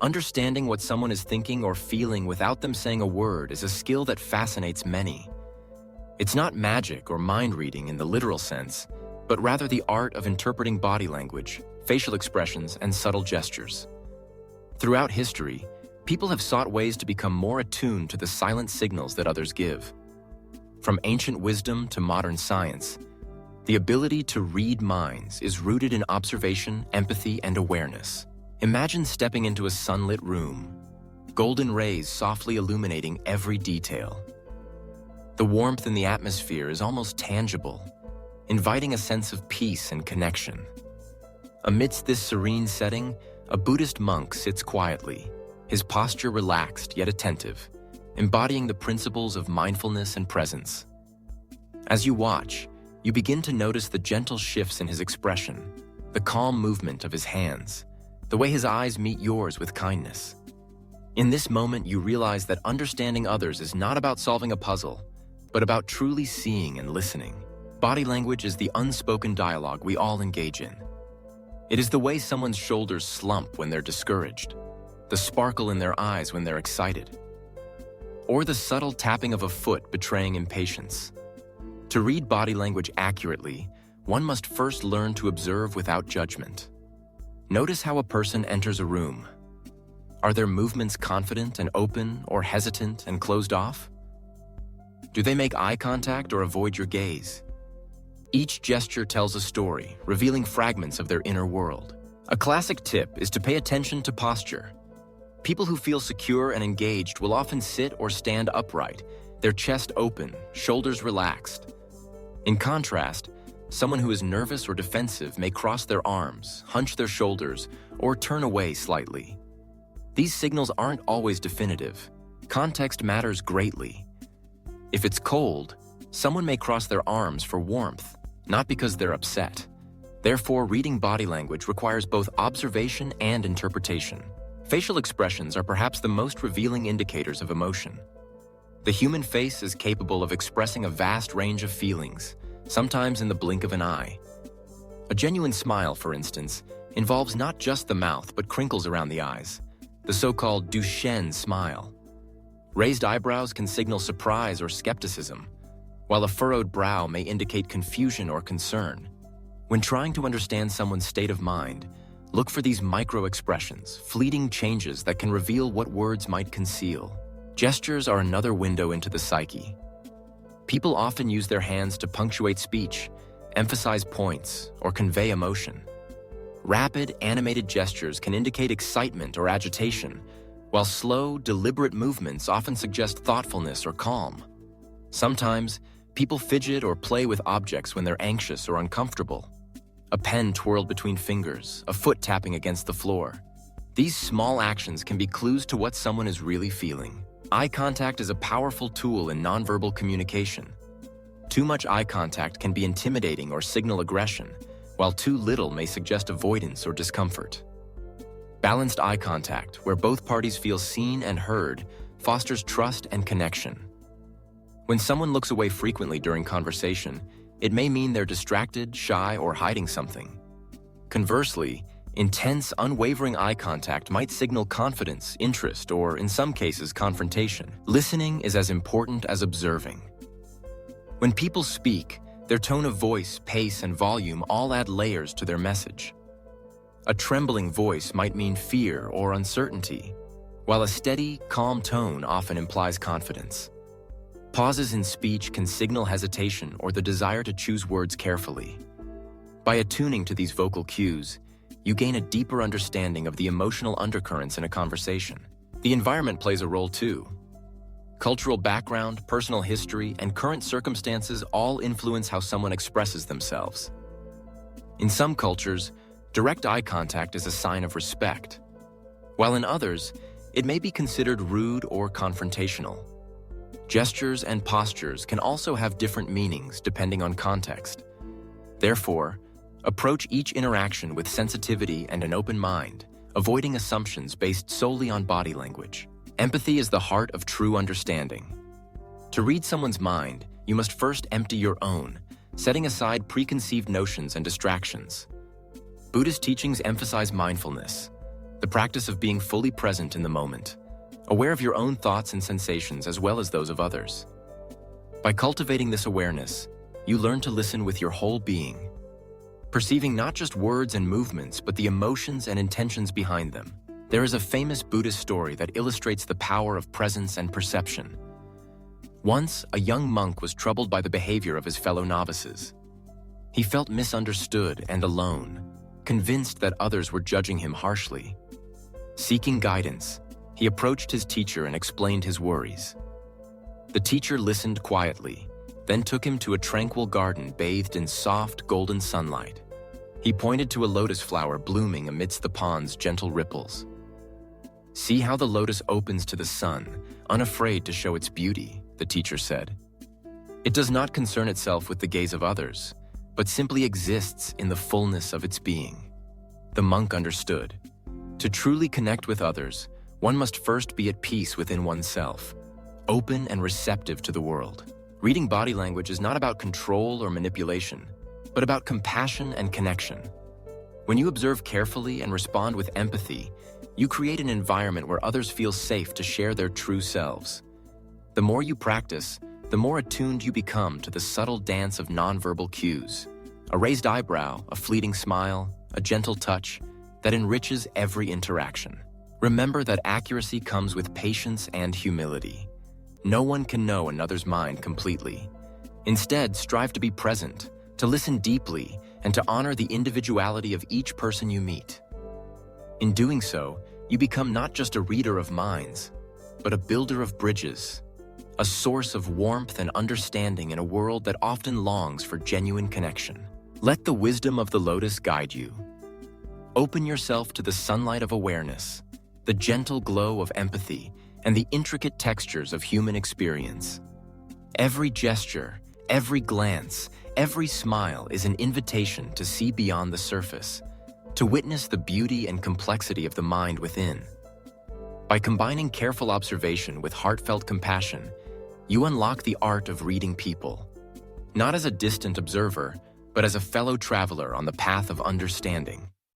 Understanding what someone is thinking or feeling without them saying a word is a skill that fascinates many. It's not magic or mind reading in the literal sense, but rather the art of interpreting body language, facial expressions, and subtle gestures. Throughout history, people have sought ways to become more attuned to the silent signals that others give. From ancient wisdom to modern science, the ability to read minds is rooted in observation, empathy, and awareness. Imagine stepping into a sunlit room, golden rays softly illuminating every detail. The warmth in the atmosphere is almost tangible, inviting a sense of peace and connection. Amidst this serene setting, a Buddhist monk sits quietly, his posture relaxed yet attentive, embodying the principles of mindfulness and presence. As you watch, you begin to notice the gentle shifts in his expression, the calm movement of his hands, the way his eyes meet yours with kindness. In this moment, you realize that understanding others is not about solving a puzzle, but about truly seeing and listening. Body language is the unspoken dialogue we all engage in. It is the way someone's shoulders slump when they're discouraged, the sparkle in their eyes when they're excited, or the subtle tapping of a foot betraying impatience. To read body language accurately, one must first learn to observe without judgment. Notice how a person enters a room. Are their movements confident and open, or hesitant and closed off? Do they make eye contact or avoid your gaze? Each gesture tells a story, revealing fragments of their inner world. A classic tip is to pay attention to posture. People who feel secure and engaged will often sit or stand upright, their chest open, shoulders relaxed. In contrast, someone who is nervous or defensive may cross their arms, hunch their shoulders, or turn away slightly. These signals aren't always definitive. Context matters greatly. If it's cold, someone may cross their arms for warmth, not because they're upset. Therefore, reading body language requires both observation and interpretation. Facial expressions are perhaps the most revealing indicators of emotion. The human face is capable of expressing a vast range of feelings, sometimes in the blink of an eye. A genuine smile, for instance, involves not just the mouth but crinkles around the eyes, the so-called Duchenne smile. Raised eyebrows can signal surprise or skepticism, while a furrowed brow may indicate confusion or concern. When trying to understand someone's state of mind, look for these micro-expressions, fleeting changes that can reveal what words might conceal. Gestures are another window into the psyche. People often use their hands to punctuate speech, emphasize points, or convey emotion. Rapid, animated gestures can indicate excitement or agitation, while slow, deliberate movements often suggest thoughtfulness or calm. Sometimes, people fidget or play with objects when they're anxious or uncomfortable. A pen twirled between fingers, a foot tapping against the floor. These small actions can be clues to what someone is really feeling. Eye contact is a powerful tool in nonverbal communication. Too much eye contact can be intimidating or signal aggression, while too little may suggest avoidance or discomfort. Balanced eye contact, where both parties feel seen and heard, fosters trust and connection. When someone looks away frequently during conversation, it may mean they're distracted, shy, or hiding something. Conversely, intense, unwavering eye contact might signal confidence, interest, or in some cases, confrontation. Listening is as important as observing. When people speak, their tone of voice, pace, and volume all add layers to their message. A trembling voice might mean fear or uncertainty, while a steady, calm tone often implies confidence. Pauses in speech can signal hesitation or the desire to choose words carefully. By attuning to these vocal cues, you gain a deeper understanding of the emotional undercurrents in a conversation. The environment plays a role too. Cultural background, personal history, and current circumstances all influence how someone expresses themselves. In some cultures, direct eye contact is a sign of respect, while in others, it may be considered rude or confrontational. Gestures and postures can also have different meanings depending on context. Therefore, approach each interaction with sensitivity and an open mind, avoiding assumptions based solely on body language. Empathy is the heart of true understanding. To read someone's mind, you must first empty your own, setting aside preconceived notions and distractions. Buddhist teachings emphasize mindfulness, the practice of being fully present in the moment, aware of your own thoughts and sensations as well as those of others. By cultivating this awareness, you learn to listen with your whole being, perceiving not just words and movements, but the emotions and intentions behind them. There is a famous Buddhist story that illustrates the power of presence and perception. Once, a young monk was troubled by the behavior of his fellow novices. He felt misunderstood and alone, convinced that others were judging him harshly. Seeking guidance, he approached his teacher and explained his worries. The teacher listened quietly, then took him to a tranquil garden bathed in soft, golden sunlight. He pointed to a lotus flower blooming amidst the pond's gentle ripples. "See how the lotus opens to the sun, unafraid to show its beauty," the teacher said. "It does not concern itself with the gaze of others, but simply exists in the fullness of its being." The monk understood. To truly connect with others, one must first be at peace within oneself, open and receptive to the world. Reading body language is not about control or manipulation, but about compassion and connection. When you observe carefully and respond with empathy, you create an environment where others feel safe to share their true selves. The more you practice, the more attuned you become to the subtle dance of nonverbal cues, a raised eyebrow, a fleeting smile, a gentle touch that enriches every interaction. Remember that accuracy comes with patience and humility. No one can know another's mind completely. Instead, strive to be present, to listen deeply, and to honor the individuality of each person you meet. In doing so, you become not just a reader of minds, but a builder of bridges, a source of warmth and understanding in a world that often longs for genuine connection. Let the wisdom of the lotus guide you. Open yourself to the sunlight of awareness, the gentle glow of empathy, and the intricate textures of human experience. Every gesture, every glance, every smile is an invitation to see beyond the surface, to witness the beauty and complexity of the mind within. By combining careful observation with heartfelt compassion, you unlock the art of reading people, not as a distant observer, but as a fellow traveler on the path of understanding.